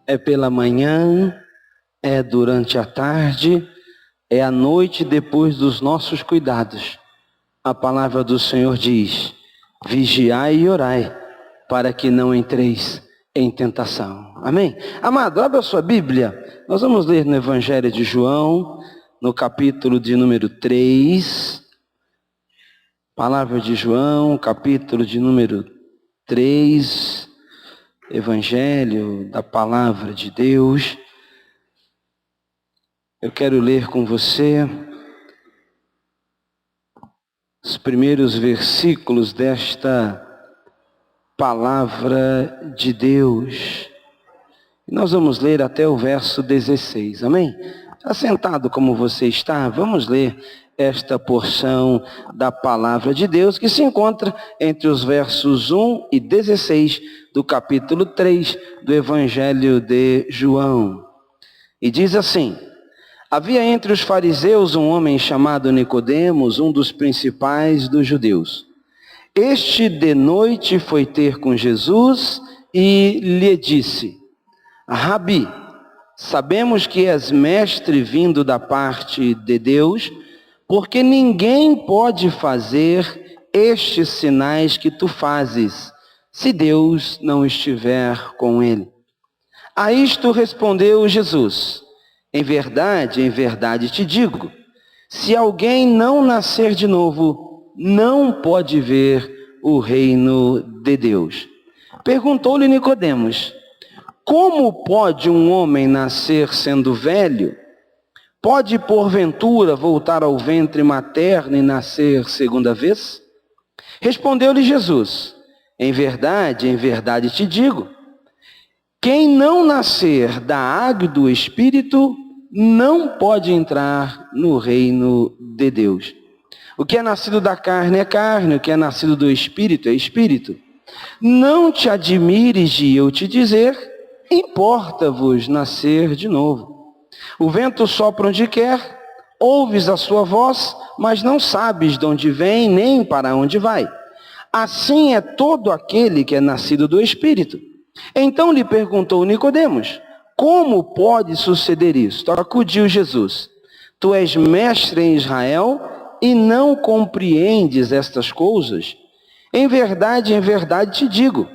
é pela manhã, é durante a tarde, é à noite depois dos nossos cuidados. A palavra do Senhor diz: vigiai e orai, para que não entreis em tentação. Amém? Amado, abra a sua Bíblia. Nós vamos ler no Evangelho de João, no capítulo de número 3. Palavra de João, capítulo de número 3. Evangelho da Palavra de Deus. Eu quero ler com você os primeiros versículos desta Palavra de Deus. Nós vamos ler até o verso 16, amém? Assentado como você está, vamos ler esta porção da Palavra de Deus que se encontra entre os versos 1 e 16 do capítulo 3 do Evangelho de João. E diz assim: havia entre os fariseus um homem chamado Nicodemos, um dos principais dos judeus. Este de noite foi ter com Jesus e lhe disse: Rabi, sabemos que és mestre vindo da parte de Deus, porque ninguém pode fazer estes sinais que tu fazes, se Deus não estiver com ele. A isto respondeu Jesus: em verdade te digo, se alguém não nascer de novo, não pode ver o reino de Deus. Perguntou-lhe Nicodemos: como pode um homem nascer sendo velho? Pode, porventura, voltar ao ventre materno e nascer segunda vez? Respondeu-lhe Jesus: em verdade te digo, quem não nascer da água e do Espírito não pode entrar no reino de Deus. O que é nascido da carne é carne, o que é nascido do Espírito é Espírito. Não te admires de eu te dizer, importa-vos nascer de novo. O vento sopra onde quer, ouves a sua voz, mas não sabes de onde vem nem para onde vai. Assim é todo aquele que é nascido do Espírito. Então lhe perguntou Nicodemos: como pode suceder isso? Acudiu Jesus: tu és mestre em Israel e não compreendes estas coisas? Em verdade te digo,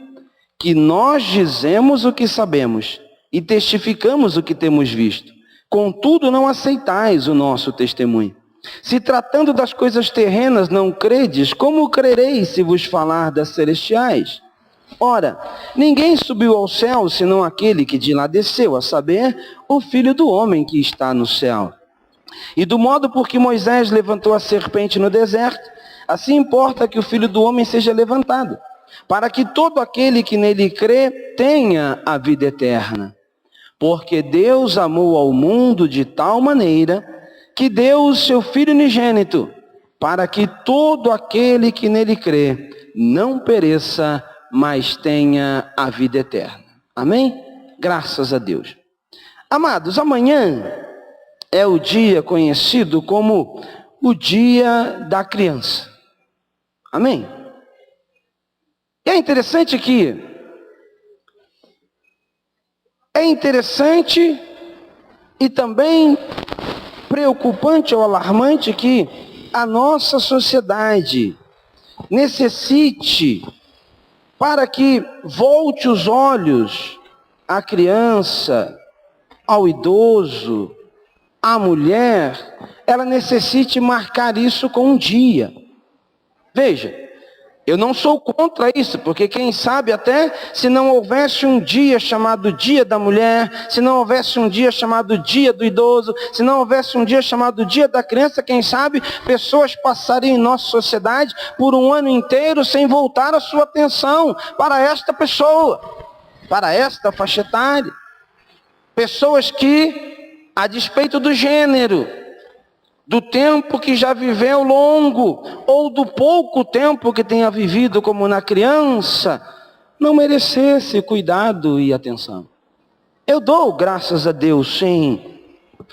que nós dizemos o que sabemos e testificamos o que temos visto. Contudo, não aceitais o nosso testemunho. Se tratando das coisas terrenas não credes, como crereis se vos falar das celestiais? Ora, ninguém subiu ao céu, senão aquele que de lá desceu, a saber, o Filho do homem que está no céu. E do modo por que Moisés levantou a serpente no deserto, assim importa que o Filho do homem seja levantado, para que todo aquele que nele crê tenha a vida eterna. Porque Deus amou ao mundo de tal maneira que deu o seu Filho unigênito, para que todo aquele que nele crê não pereça, mas tenha a vida eterna. Amém? Graças a Deus. Amados, amanhã é o dia conhecido como o Dia da Criança. Amém? E é interessante e também preocupante ou alarmante que a nossa sociedade necessite, para que volte os olhos à criança, ao idoso, à mulher, ela necessite marcar isso com um dia. Veja, eu não sou contra isso, porque quem sabe até se não houvesse um dia chamado Dia da Mulher, se não houvesse um dia chamado Dia do Idoso, se não houvesse um dia chamado Dia da Criança, quem sabe pessoas passariam em nossa sociedade por um ano inteiro sem voltar a sua atenção para esta pessoa, para esta faixa etária. Pessoas que, a despeito do gênero, do tempo que já viveu longo, ou do pouco tempo que tenha vivido como na criança, não merecesse cuidado e atenção. Eu dou graças a Deus, sim,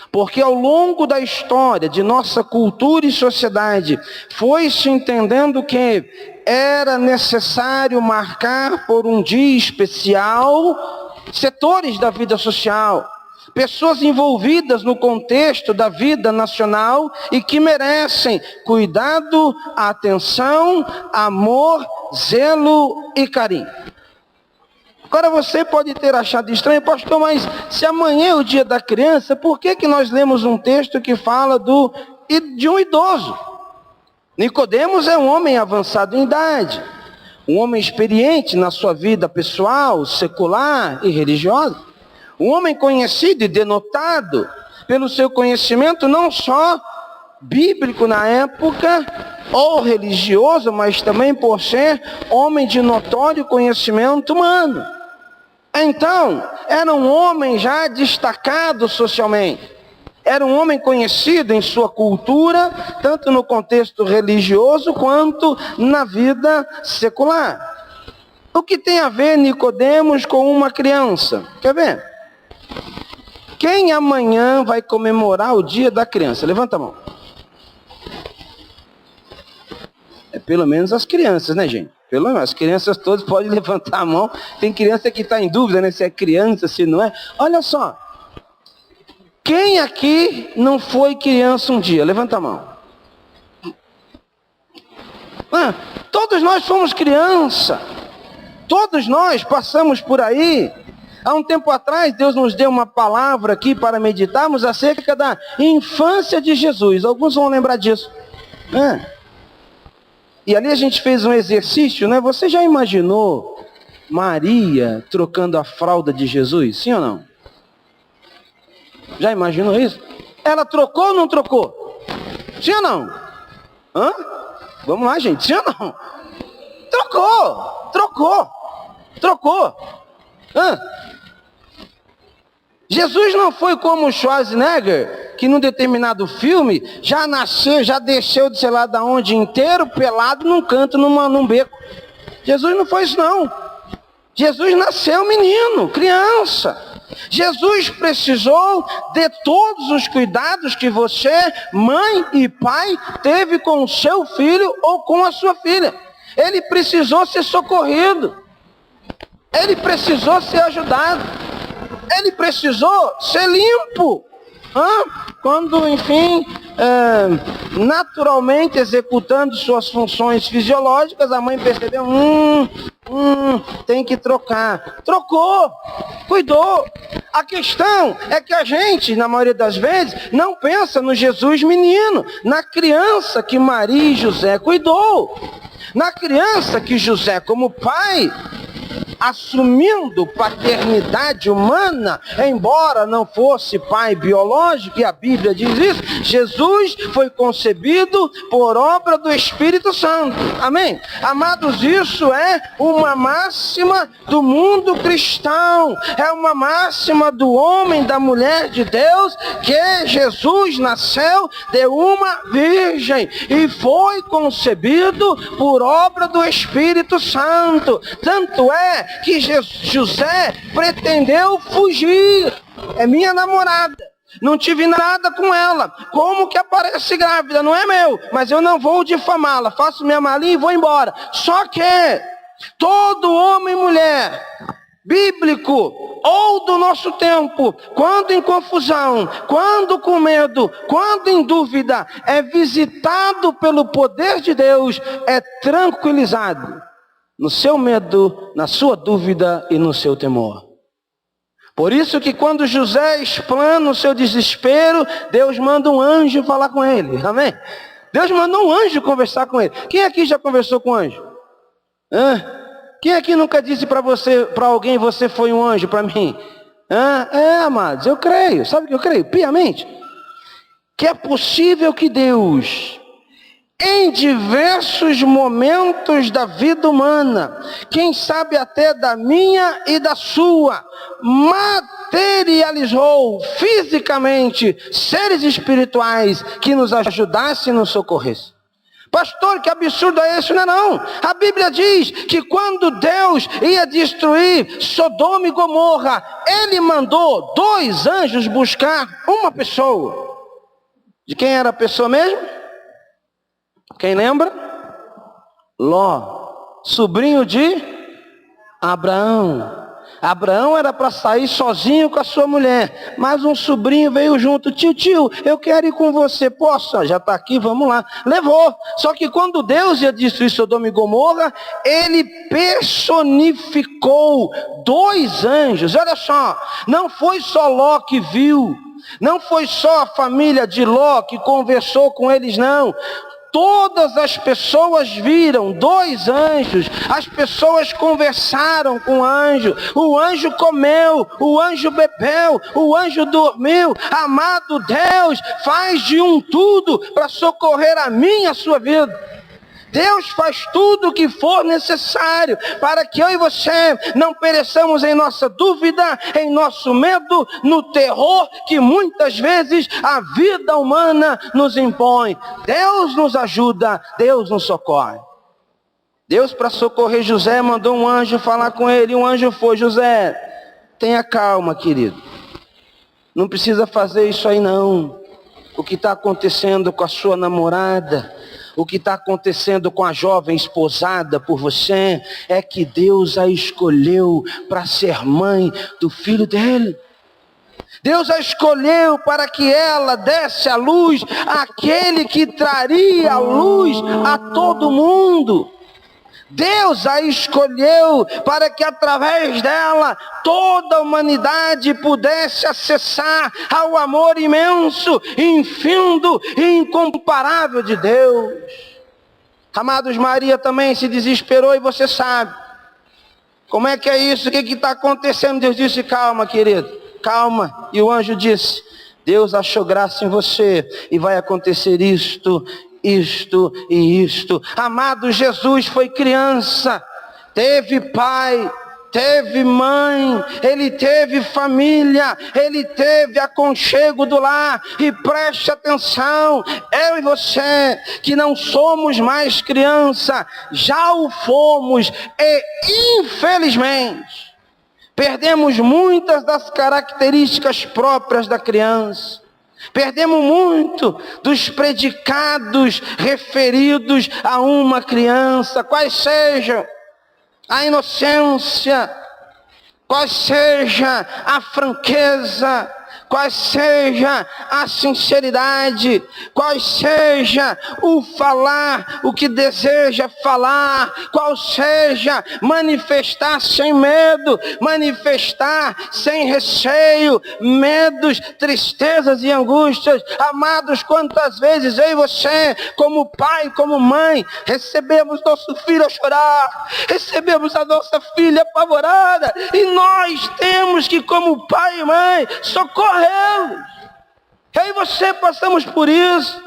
porque ao longo da história de nossa cultura e sociedade, foi-se entendendo que era necessário marcar por um dia especial setores da vida social, pessoas envolvidas no contexto da vida nacional e que merecem cuidado, atenção, amor, zelo e carinho. Agora você pode ter achado estranho, pastor, mas se amanhã é o dia da criança, por que nós lemos um texto que fala de um idoso? Nicodemos é um homem avançado em idade, um homem experiente na sua vida pessoal, secular e religiosa, um homem conhecido e denotado pelo seu conhecimento não só bíblico na época, ou religioso, mas também por ser homem de notório conhecimento humano. Então, era um homem já destacado socialmente. Era um homem conhecido em sua cultura, tanto no contexto religioso quanto na vida secular. O que tem a ver Nicodemos com uma criança? Quer ver? Quem amanhã vai comemorar o dia da criança? Levanta a mão. É pelo menos as crianças, né, gente? Pelo menos as crianças todas podem levantar a mão. Tem criança que está em dúvida, né? Se é criança, se não é. Olha só. Quem aqui não foi criança um dia? Levanta a mão. Todos nós fomos criança. Todos nós passamos por aí. Há um tempo atrás, Deus nos deu uma palavra aqui para meditarmos acerca da infância de Jesus. Alguns vão lembrar disso. E ali a gente fez um exercício, né? Você já imaginou Maria trocando a fralda de Jesus? Sim ou não? Já imaginou isso? Ela trocou ou não trocou? Sim ou não? Vamos lá, gente. Sim ou não? Trocou. Jesus não foi como o Schwarzenegger, que num determinado filme já nasceu, já desceu de sei lá de onde inteiro, pelado num canto, num beco. Jesus não foi isso não. Jesus nasceu menino, criança. Jesus precisou de todos os cuidados que você, mãe e pai, teve com o seu filho ou com a sua filha. Ele precisou ser socorrido. Ele precisou ser ajudado. Ele precisou ser limpo. Quando, enfim, naturalmente executando suas funções fisiológicas, a mãe percebeu, tem que trocar. Trocou, cuidou. A questão é que a gente, na maioria das vezes, não pensa no Jesus menino, na criança que Maria e José cuidou, na criança que José, como pai, assumindo paternidade humana, embora não fosse pai biológico, e a Bíblia diz isso, Jesus foi concebido por obra do Espírito Santo. Amém? Amados, isso é uma máxima do mundo cristão, é uma máxima do homem, da mulher de Deus, que Jesus nasceu de uma virgem e foi concebido por obra do Espírito Santo. Tanto é que José pretendeu fugir. É minha namorada, não tive nada com ela, como que aparece grávida? Não é meu, mas eu não vou difamá-la, faço minha malinha e vou embora. Só que todo homem e mulher bíblico ou do nosso tempo, quando em confusão, quando com medo, quando em dúvida, é visitado pelo poder de Deus, é tranquilizado no seu medo, na sua dúvida e no seu temor. Por isso que quando José explana o seu desespero, Deus manda um anjo falar com ele. Amém? Deus mandou um anjo conversar com ele. Quem aqui já conversou com anjo? Quem aqui nunca disse para alguém, você foi um anjo para mim? Amados, eu creio. Sabe o que eu creio? Piamente. Que é possível que Deus, em diversos momentos da vida humana, quem sabe até da minha e da sua, materializou fisicamente seres espirituais que nos ajudassem e nos socorressem. Pastor, que absurdo é esse? Não. A Bíblia diz que quando Deus ia destruir Sodoma e Gomorra, Ele mandou 2 anjos buscar uma pessoa. De quem era a pessoa mesmo? Quem lembra? Ló, sobrinho de Abraão. Abraão era para sair sozinho com a sua mulher, mas um sobrinho veio junto. Tio, eu quero ir com você. Posso? Já está aqui, vamos lá. Levou. Só que quando Deus ia destruir Sodoma e Gomorra, ele personificou 2 anjos. Olha só, não foi só Ló que viu, não foi só a família de Ló que conversou com eles, não. Todas as pessoas viram 2 anjos, as pessoas conversaram com o anjo comeu, o anjo bebeu, o anjo dormiu. Amado Deus, faz de um tudo para socorrer a mim e a sua vida. Deus faz tudo o que for necessário para que eu e você não pereçamos em nossa dúvida, em nosso medo, no terror que muitas vezes a vida humana nos impõe. Deus nos ajuda, Deus nos socorre. Deus, para socorrer José, mandou um anjo falar com ele. Um anjo foi: José, tenha calma, querido. Não precisa fazer isso aí não. O que está acontecendo com a sua namorada, o que está acontecendo com a jovem esposada por você, é que Deus a escolheu para ser mãe do filho dele. Deus a escolheu para que ela desse à luz aquele que traria a luz a todo mundo. Deus a escolheu para que através dela toda a humanidade pudesse acessar ao amor imenso, infindo e incomparável de Deus. Amados, Maria também se desesperou e você sabe. Como é que é isso? O que está acontecendo? Deus disse: calma, querido, calma. E o anjo disse: Deus achou graça em você e vai acontecer isto e isto. Amado, Jesus foi criança, teve pai, teve mãe, ele teve família, ele teve aconchego do lar. E preste atenção, eu e você, que não somos mais criança, já o fomos e infelizmente perdemos muitas das características próprias da criança. Perdemos muito dos predicados referidos a uma criança, quais sejam a inocência, quais seja a franqueza, qual seja a sinceridade, qual seja o falar, o que deseja falar, qual seja manifestar sem medo, manifestar sem receio, medos, tristezas e angústias. Amados, quantas vezes eu e você, como pai, como mãe, recebemos nosso filho a chorar, recebemos a nossa filha apavorada, e nós temos que, como pai e mãe, socorrer. Eu e você passamos por isso,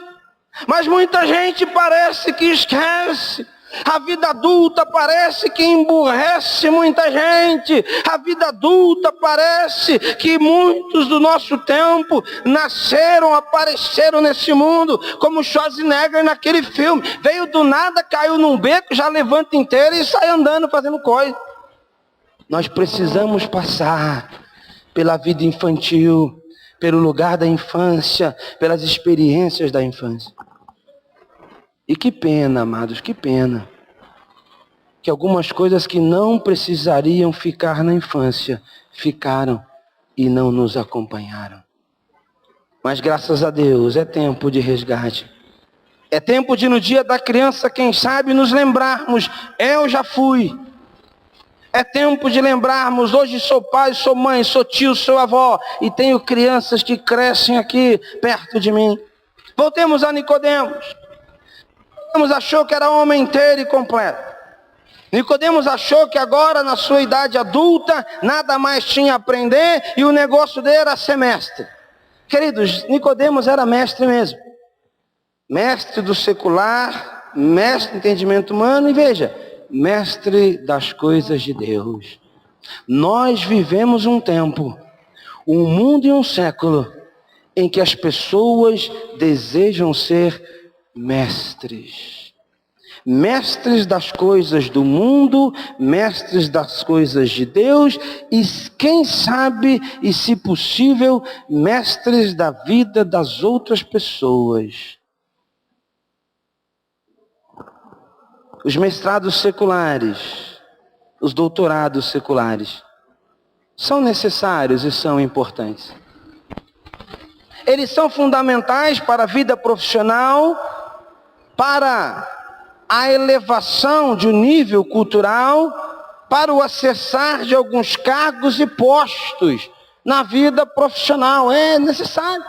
mas muita gente parece que esquece. A vida adulta parece que emburrece muita gente. A vida adulta parece que muitos do nosso tempo nasceram, apareceram nesse mundo, como Schwarzenegger naquele filme. Veio do nada, caiu num beco, já levanta inteiro e sai andando fazendo coisa. Nós precisamos passar pela vida infantil, pelo lugar da infância, pelas experiências da infância. E que pena, amados, que pena, que algumas coisas que não precisariam ficar na infância, ficaram e não nos acompanharam. Mas graças a Deus, é tempo de resgate. É tempo de, no dia da criança, quem sabe, nos lembrarmos: eu já fui. É tempo de lembrarmos: hoje sou pai, sou mãe, sou tio, sou avó, e tenho crianças que crescem aqui perto de mim. Voltemos a Nicodemos. Nicodemos achou que era homem inteiro e completo. Nicodemos achou que agora, na sua idade adulta, nada mais tinha a aprender e o negócio dele era ser mestre. Queridos, Nicodemos era mestre mesmo. Mestre do secular, mestre do entendimento humano, e veja, mestre das coisas de Deus. Nós vivemos um tempo, um mundo e um século, em que as pessoas desejam ser mestres. Mestres das coisas do mundo, mestres das coisas de Deus, e quem sabe, e se possível, mestres da vida das outras pessoas. Os mestrados seculares, os doutorados seculares, são necessários e são importantes. Eles são fundamentais para a vida profissional, para a elevação de um nível cultural, para o acessar de alguns cargos e postos na vida profissional. É necessário.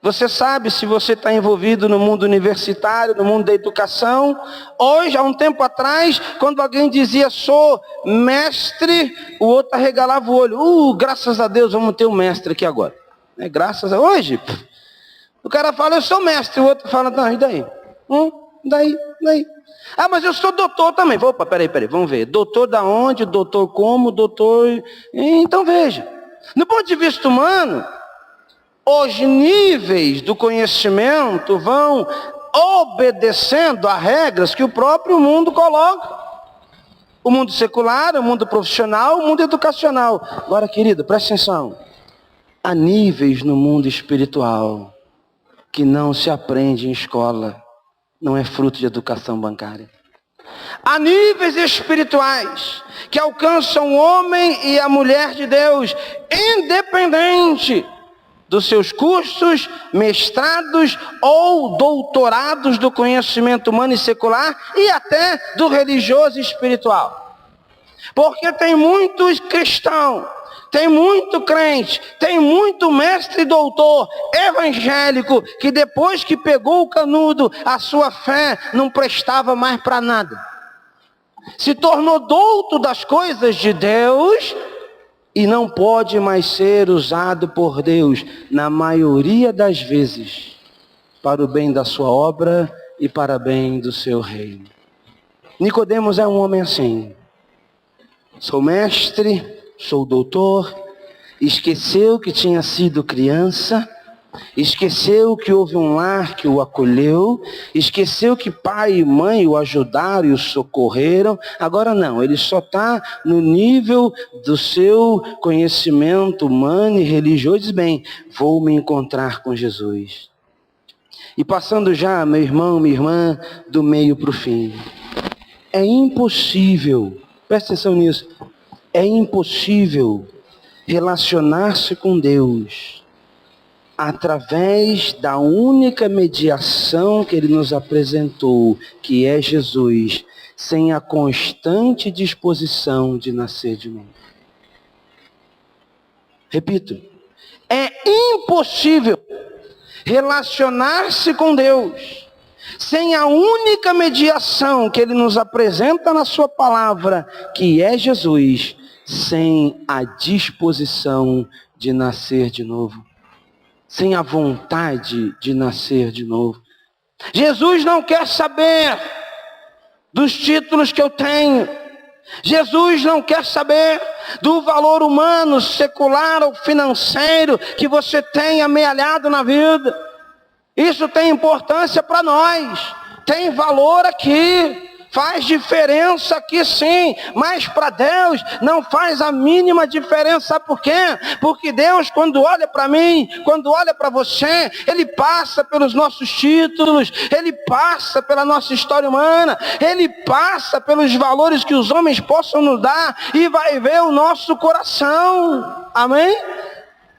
Você sabe, se você está envolvido no mundo universitário, no mundo da educação, hoje, há um tempo atrás, quando alguém dizia sou mestre, o outro arregalava o olho. Graças a Deus, vamos ter um mestre aqui agora. Graças a hoje, o cara fala, eu sou mestre, o outro fala, não, e daí? Daí. Ah, mas eu sou doutor também. Opa, peraí, vamos ver. Doutor da onde? Doutor como? Doutor... Então veja, no ponto de vista humano, os níveis do conhecimento vão obedecendo a regras que o próprio mundo coloca. O mundo secular, o mundo profissional, o mundo educacional. Agora, querido, presta atenção. Há níveis no mundo espiritual que não se aprende em escola. Não é fruto de educação bancária. Há níveis espirituais que alcançam o homem e a mulher de Deus, independente dos seus cursos, mestrados ou doutorados do conhecimento humano e secular e até do religioso e espiritual. Porque tem muitos cristãos, tem muito crente, tem muito mestre e doutor evangélico que depois que pegou o canudo, a sua fé não prestava mais para nada. Se tornou douto das coisas de Deus e não pode mais ser usado por Deus, na maioria das vezes, para o bem da sua obra e para o bem do seu reino. Nicodemos é um homem assim. Sou mestre, sou doutor, esqueceu que tinha sido criança, esqueceu que houve um lar que o acolheu, esqueceu que pai e mãe o ajudaram e o socorreram. Agora não, ele só está no nível do seu conhecimento humano e religioso. Diz bem, vou me encontrar com Jesus. E passando já, meu irmão, minha irmã, do meio para o fim. É impossível, presta atenção nisso, é impossível relacionar-se com Deus através da única mediação que Ele nos apresentou, que é Jesus, sem a constante disposição de nascer de novo. Repito, é impossível relacionar-se com Deus sem a única mediação que Ele nos apresenta na sua palavra, que é Jesus, sem a disposição de nascer de novo. Sem a vontade de nascer de novo. Jesus não quer saber dos títulos que eu tenho. Jesus não quer saber do valor humano, secular ou financeiro que você tem amealhado na vida. Isso tem importância para nós. Tem valor aqui. Faz diferença aqui sim, mas para Deus não faz a mínima diferença. Sabe por quê? Porque Deus, quando olha para mim, quando olha para você, Ele passa pelos nossos títulos, Ele passa pela nossa história humana, Ele passa pelos valores que os homens possam nos dar e vai ver o nosso coração. Amém?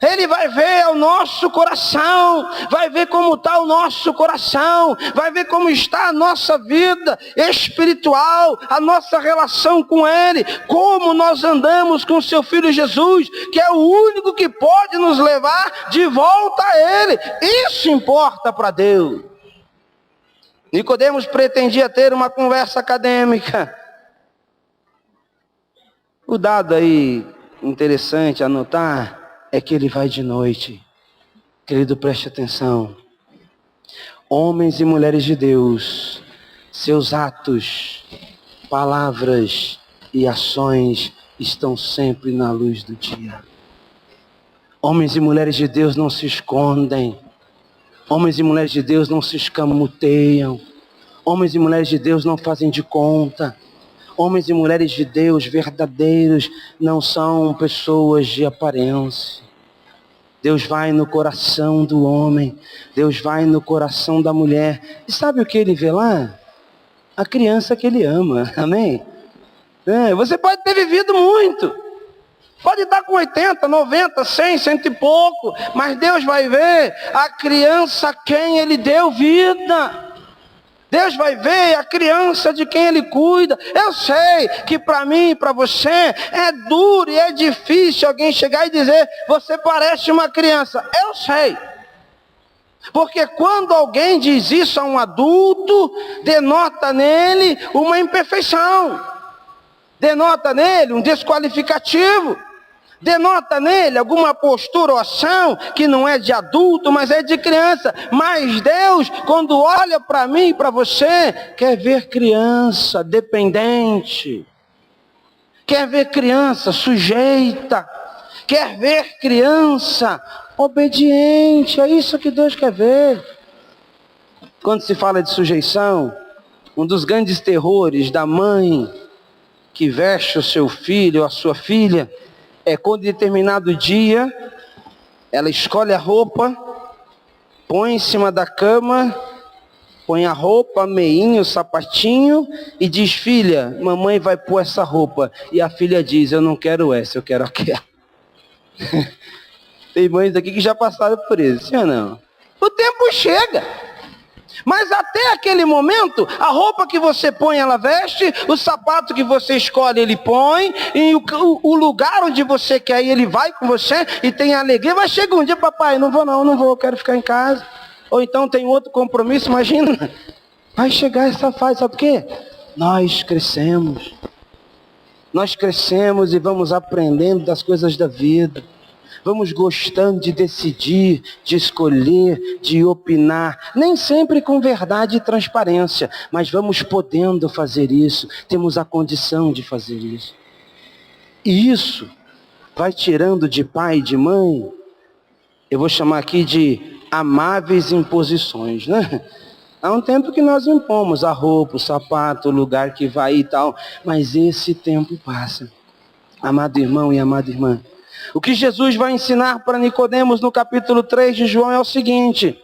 Ele vai ver o nosso coração, vai ver como está o nosso coração, vai ver como está a nossa vida espiritual, a nossa relação com Ele, como nós andamos com o seu Filho Jesus, que é o único que pode nos levar de volta a Ele. Isso importa para Deus. Nicodemos pretendia ter uma conversa acadêmica. O dado aí interessante a anotar é que ele vai de noite. Querido, preste atenção. Homens e mulheres de Deus, seus atos, palavras e ações estão sempre na luz do dia. Homens e mulheres de Deus não se escondem. Homens e mulheres de Deus não se escamoteiam. Homens e mulheres de Deus não fazem de conta. Homens e mulheres de Deus verdadeiros não são pessoas de aparência. Deus vai no coração do homem. Deus vai no coração da mulher. E sabe o que Ele vê lá? A criança que Ele ama. Amém? Você pode ter vivido muito. Pode estar com 80, 90, 100, cento e pouco, mas Deus vai ver a criança a quem Ele deu vida. Deus vai ver a criança de quem Ele cuida. Eu sei que para mim e para você é duro e é difícil alguém chegar e dizer, você parece uma criança. Eu sei. Porque quando alguém diz isso a um adulto, denota nele uma imperfeição. Denota nele um desqualificativo. Denota nele alguma postura ou ação que não é de adulto, mas é de criança. Mas Deus, quando olha para mim e para você, quer ver criança dependente. Quer ver criança sujeita. Quer ver criança obediente. É isso que Deus quer ver. Quando se fala de sujeição, um dos grandes terrores da mãe que veste o seu filho ou a sua filha, é quando em determinado dia, ela escolhe a roupa, põe em cima da cama, põe a roupa, a meinha, o sapatinho e diz, filha, mamãe vai pôr essa roupa. E a filha diz, eu não quero essa, eu quero aquela. Tem mães aqui que já passaram por isso, sim ou não? O tempo chega. Mas até aquele momento, a roupa que você põe, ela veste, o sapato que você escolhe, ele põe, e o lugar onde você quer ir, ele vai com você, e tem alegria. Mas chega um dia, papai, não vou, eu quero ficar em casa. Ou então tem outro compromisso, imagina. Vai chegar essa fase, sabe por quê? Nós crescemos e vamos aprendendo das coisas da vida. Vamos gostando de decidir, de escolher, de opinar, nem sempre com verdade e transparência, mas vamos podendo fazer isso, temos a condição de fazer isso. E isso vai tirando de pai e de mãe, eu vou chamar aqui de amáveis imposições, né? Há um tempo que nós impomos a roupa, o sapato, o lugar que vai e tal, mas esse tempo passa. Amado irmão e amada irmã, o que Jesus vai ensinar para Nicodemos no capítulo 3 de João é o seguinte: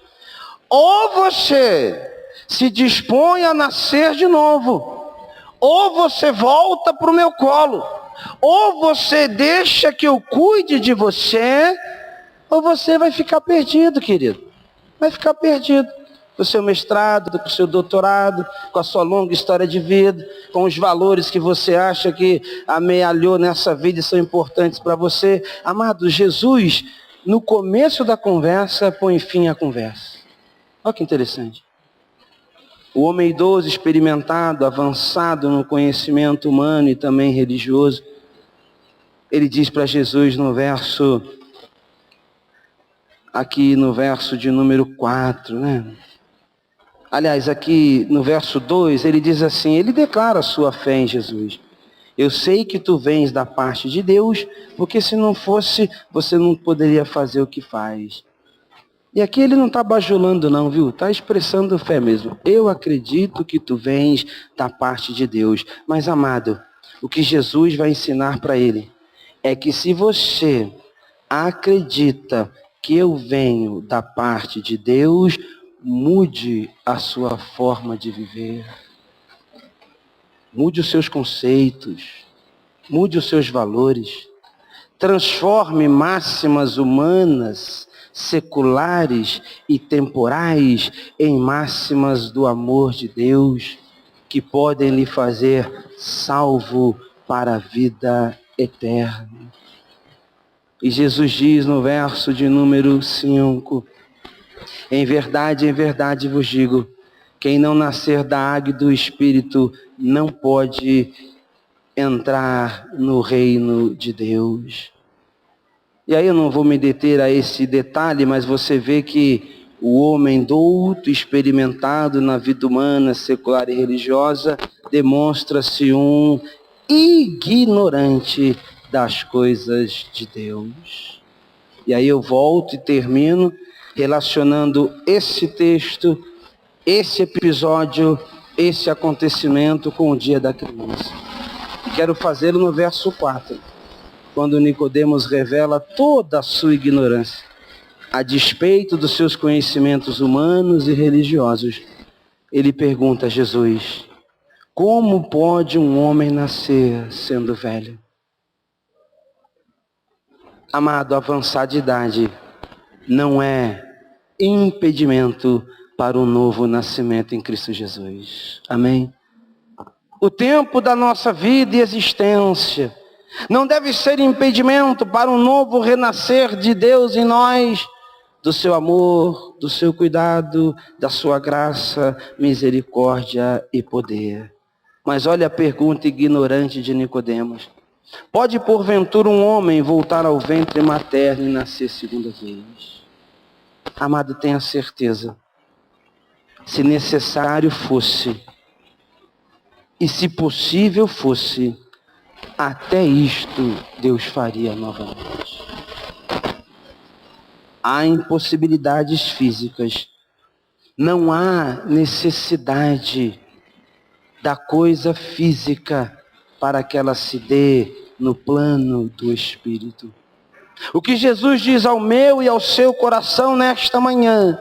ou você se dispõe a nascer de novo, ou você volta para o meu colo, ou você deixa que eu cuide de você, ou você vai ficar perdido, querido. Vai ficar perdido. Com o seu mestrado, com o seu doutorado, com a sua longa história de vida, com os valores que você acha que amealhou nessa vida e são importantes para você. Amado, Jesus, no começo da conversa, põe fim à conversa. Olha que interessante. O homem idoso, experimentado, avançado no conhecimento humano e também religioso, ele diz para Jesus no verso, aqui no verso de número 4, né? Aliás, aqui no verso 2, ele diz assim, ele declara a sua fé em Jesus. Eu sei que tu vens da parte de Deus, porque se não fosse, você não poderia fazer o que faz. E aqui ele não está bajulando não, viu? Está expressando fé mesmo. Eu acredito que tu vens da parte de Deus. Mas, amado, o que Jesus vai ensinar para ele é que se você acredita que eu venho da parte de Deus, mude a sua forma de viver. Mude os seus conceitos. Mude os seus valores. Transforme máximas humanas, seculares e temporais em máximas do amor de Deus, que podem lhe fazer salvo para a vida eterna. E Jesus diz no verso de número 5, em verdade vos digo, quem não nascer da água e do Espírito não pode entrar no reino de Deus. E aí eu não vou me deter a esse detalhe, mas você vê que o homem douto, experimentado na vida humana, secular e religiosa, demonstra-se um ignorante das coisas de Deus. E aí eu volto e termino relacionando esse texto, esse episódio, esse acontecimento com o dia da criança. Quero fazê-lo no verso 4, quando Nicodemos revela toda a sua ignorância, a despeito dos seus conhecimentos humanos e religiosos. Ele pergunta a Jesus, como pode um homem nascer sendo velho? Amado, avançar de idade não é impedimento para um novo nascimento em Cristo Jesus. Amém? O tempo da nossa vida e existência não deve ser impedimento para um novo renascer de Deus em nós, do seu amor, do seu cuidado, da sua graça, misericórdia e poder. Mas olha a pergunta ignorante de Nicodemos. Pode porventura um homem voltar ao ventre materno e nascer segunda vez? Amado, tenha certeza. Se necessário fosse, e se possível fosse, até isto Deus faria novamente. Há impossibilidades físicas. Não há necessidade da coisa física para que ela se dê no plano do Espírito. O que Jesus diz ao meu e ao seu coração nesta manhã,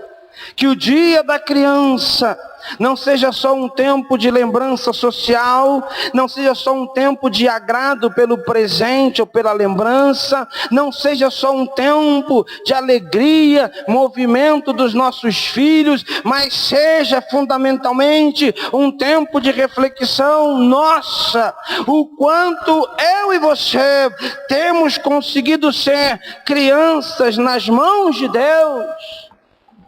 que o dia da criança não seja só um tempo de lembrança social, não seja só um tempo de agrado pelo presente ou pela lembrança, não seja só um tempo de alegria, movimento dos nossos filhos, mas seja fundamentalmente um tempo de reflexão nossa, o quanto eu e você temos conseguido ser crianças nas mãos de Deus,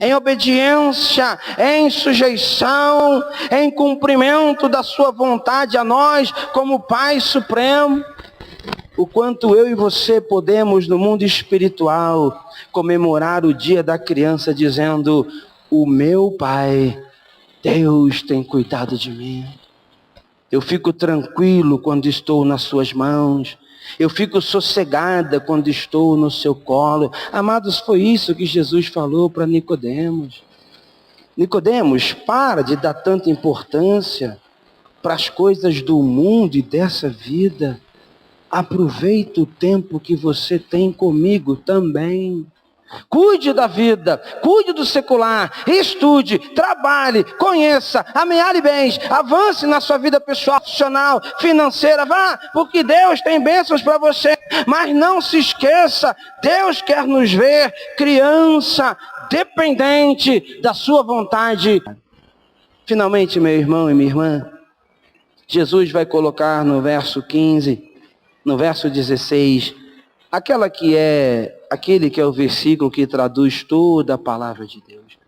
em obediência, em sujeição, em cumprimento da sua vontade a nós, como Pai Supremo. O quanto eu e você podemos, no mundo espiritual, comemorar o dia da criança dizendo: o meu Pai, Deus tem cuidado de mim. Eu fico tranquilo quando estou nas suas mãos. Eu fico sossegada quando estou no seu colo. Amados, foi isso que Jesus falou para Nicodemos. Nicodemos, para de dar tanta importância para as coisas do mundo e dessa vida. Aproveita o tempo que você tem comigo também. Cuide da vida, cuide do secular, estude, trabalhe, conheça, amealhe bens, avance na sua vida pessoal, profissional, financeira, vá, porque Deus tem bênçãos para você, mas não se esqueça, Deus quer nos ver criança, dependente da sua vontade. Finalmente, meu irmão e minha irmã, Jesus vai colocar no verso 15, no verso 16, aquele que é o versículo que traduz toda a palavra de Deus.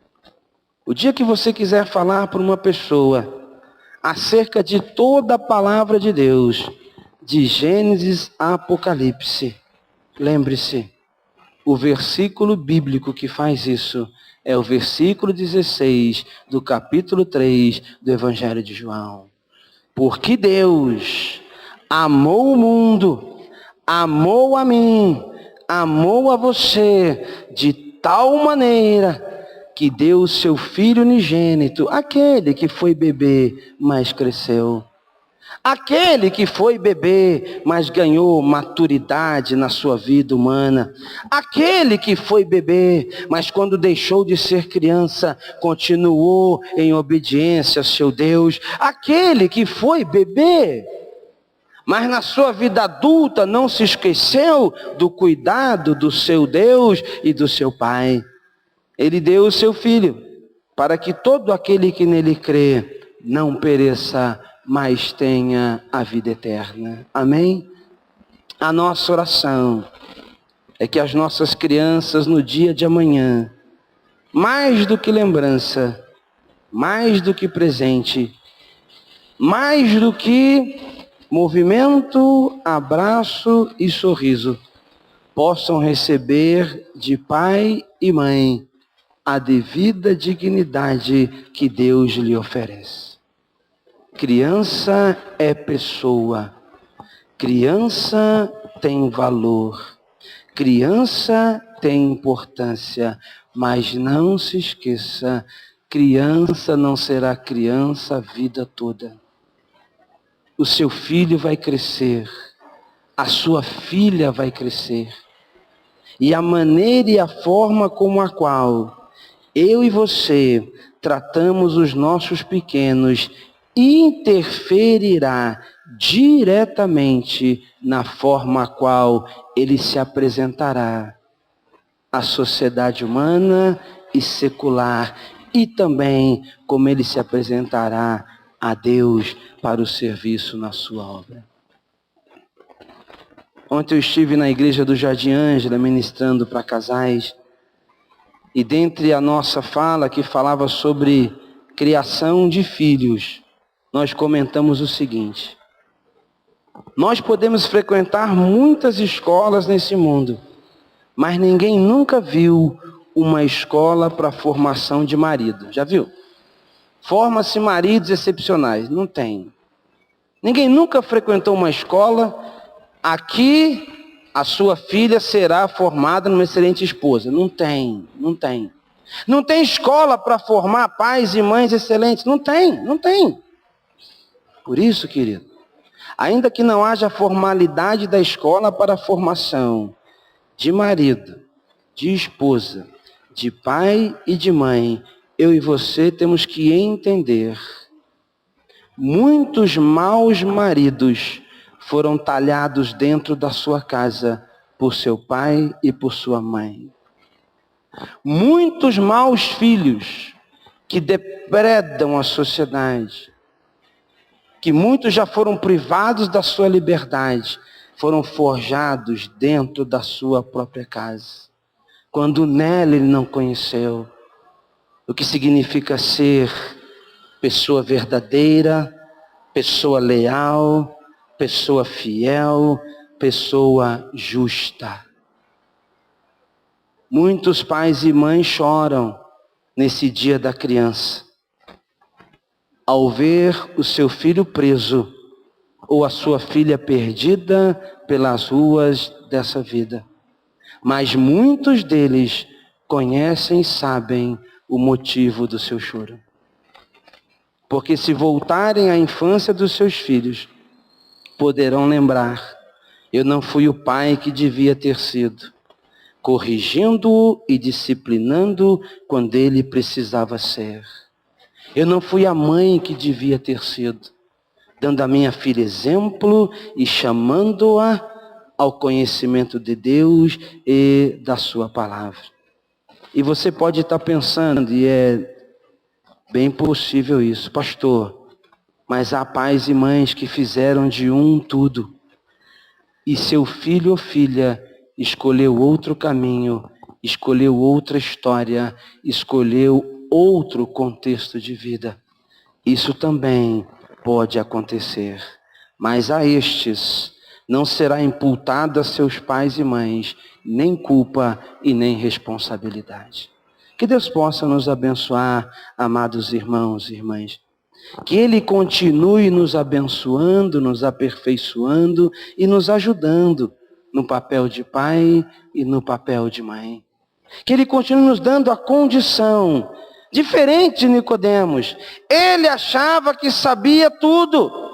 O dia que você quiser falar para uma pessoa acerca de toda a palavra de Deus, de Gênesis a Apocalipse, lembre-se, o versículo bíblico que faz isso é o versículo 16 do capítulo 3 do Evangelho de João. Porque Deus amou o mundo, amou a mim, amou a você de tal maneira que deu o seu Filho unigênito, aquele que foi bebê, mas cresceu. Aquele que foi bebê, mas ganhou maturidade na sua vida humana. Aquele que foi bebê, mas quando deixou de ser criança, continuou em obediência ao seu Deus. Aquele que foi bebê, mas na sua vida adulta não se esqueceu do cuidado do seu Deus e do seu Pai. Ele deu o seu Filho, para que todo aquele que nele crê não pereça, mas tenha a vida eterna. Amém? A nossa oração é que as nossas crianças no dia de amanhã, mais do que lembrança, mais do que presente, mais do que movimento, abraço e sorriso, possam receber de pai e mãe a devida dignidade que Deus lhe oferece. Criança é pessoa, criança tem valor, criança tem importância, mas não se esqueça, criança não será criança a vida toda. O seu filho vai crescer, a sua filha vai crescer. E a maneira e a forma como a qual eu e você tratamos os nossos pequenos interferirá diretamente na forma a qual ele se apresentará à sociedade humana e secular, e também como ele se apresentará a Deus para o serviço na sua obra. Ontem eu estive na igreja do Jardim Ângela ministrando para casais, e dentre a nossa fala que falava sobre criação de filhos, nós comentamos o seguinte: nós podemos frequentar muitas escolas nesse mundo, mas ninguém nunca viu uma escola para formação de marido. Já viu? Forma-se maridos excepcionais. Não tem. Ninguém nunca frequentou uma escola. Aqui a sua filha será formada numa excelente esposa. Não tem. Não tem escola para formar pais e mães excelentes. Não tem. Por isso, querido, ainda que não haja formalidade da escola para a formação de marido, de esposa, de pai e de mãe, eu e você temos que entender: muitos maus maridos foram talhados dentro da sua casa por seu pai e por sua mãe. Muitos maus filhos que depredam a sociedade, que muitos já foram privados da sua liberdade, foram forjados dentro da sua própria casa, quando nela ele não conheceu o que significa ser pessoa verdadeira, pessoa leal, pessoa fiel, pessoa justa. Muitos pais e mães choram nesse dia da criança, ao ver o seu filho preso ou a sua filha perdida pelas ruas dessa vida. Mas muitos deles conhecem e sabem o motivo do seu choro. Porque se voltarem à infância dos seus filhos, poderão lembrar: eu não fui o pai que devia ter sido, corrigindo-o e disciplinando quando ele precisava ser. Eu não fui a mãe que devia ter sido, dando à minha filha exemplo e chamando-a ao conhecimento de Deus e da sua palavra. E você pode estar pensando, e é bem possível isso: pastor, mas há pais e mães que fizeram de um tudo, e seu filho ou filha escolheu outro caminho, escolheu outra história, escolheu outro contexto de vida. Isso também pode acontecer, mas a estes não será imputada a seus pais e mães nem culpa e nem responsabilidade. Que Deus possa nos abençoar, amados irmãos e irmãs. Que Ele continue nos abençoando, nos aperfeiçoando e nos ajudando no papel de pai e no papel de mãe. Que Ele continue nos dando a condição, diferente de Nicodemos. Ele achava que sabia tudo.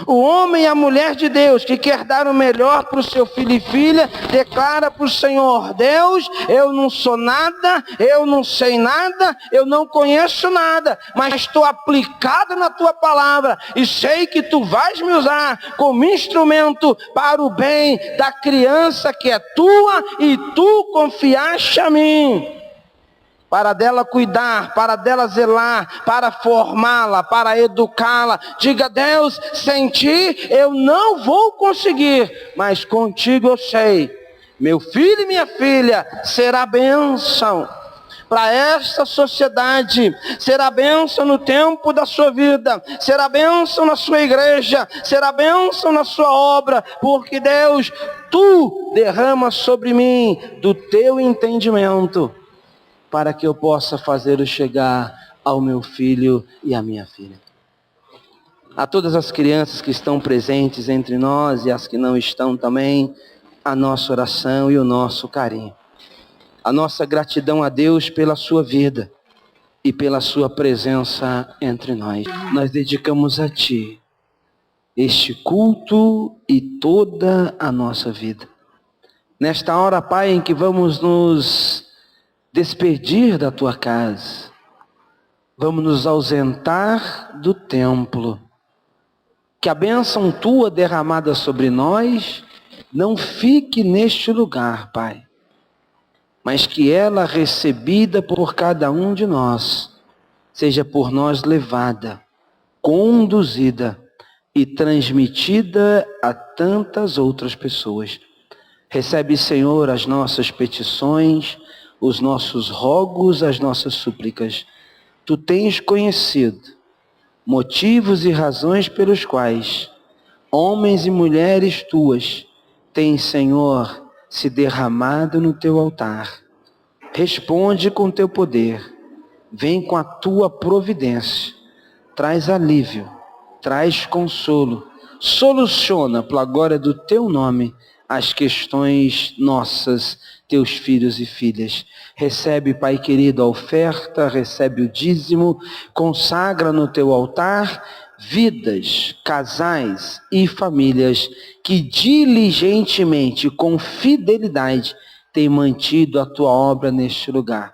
O homem e a mulher de Deus que quer dar o melhor para o seu filho e filha, declara para o Senhor: Deus, eu não sou nada, eu não sei nada, eu não conheço nada, mas estou aplicado na tua palavra e sei que tu vais me usar como instrumento para o bem da criança que é tua e tu confiaste a mim. Para dela cuidar, para dela zelar, para formá-la, para educá-la. Diga: Deus, sem ti eu não vou conseguir, mas contigo eu sei. Meu filho e minha filha será bênção para esta sociedade, será bênção no tempo da sua vida, será bênção na sua igreja, será bênção na sua obra, porque Deus, tu derrama sobre mim do teu entendimento, para que eu possa fazê-lo chegar ao meu filho e à minha filha. A todas as crianças que estão presentes entre nós e as que não estão também, a nossa oração e o nosso carinho. A nossa gratidão a Deus pela sua vida e pela sua presença entre nós. Nós dedicamos a Ti este culto e toda a nossa vida. Nesta hora, Pai, em que vamos nos despedir da Tua casa, vamos nos ausentar do templo, Que a bênção tua derramada sobre nós não fique neste lugar, Pai, mas que ela recebida por cada um de nós, seja por nós levada, conduzida e transmitida a tantas outras pessoas. Recebe, Senhor, as nossas petições, os nossos rogos, as nossas súplicas. Tu tens conhecido motivos e razões pelos quais homens e mulheres tuas têm, Senhor, se derramado no teu altar. Responde com teu poder, vem com a tua providência, traz alívio, traz consolo, soluciona, pela glória do teu nome, as questões nossas, teus filhos e filhas. Recebe, Pai querido, a oferta, recebe o dízimo, consagra no teu altar vidas, casais e famílias que diligentemente, com fidelidade, têm mantido a tua obra neste lugar.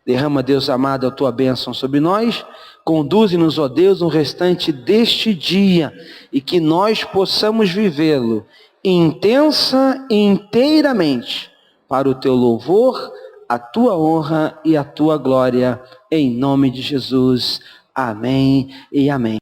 Derrama, Deus amado, a tua bênção sobre nós. Conduze-nos, ó Deus, no restante deste dia e que nós possamos vivê-lo intensa e inteiramente para o teu louvor, a tua honra e a tua glória. Em nome de Jesus. Amém e amém.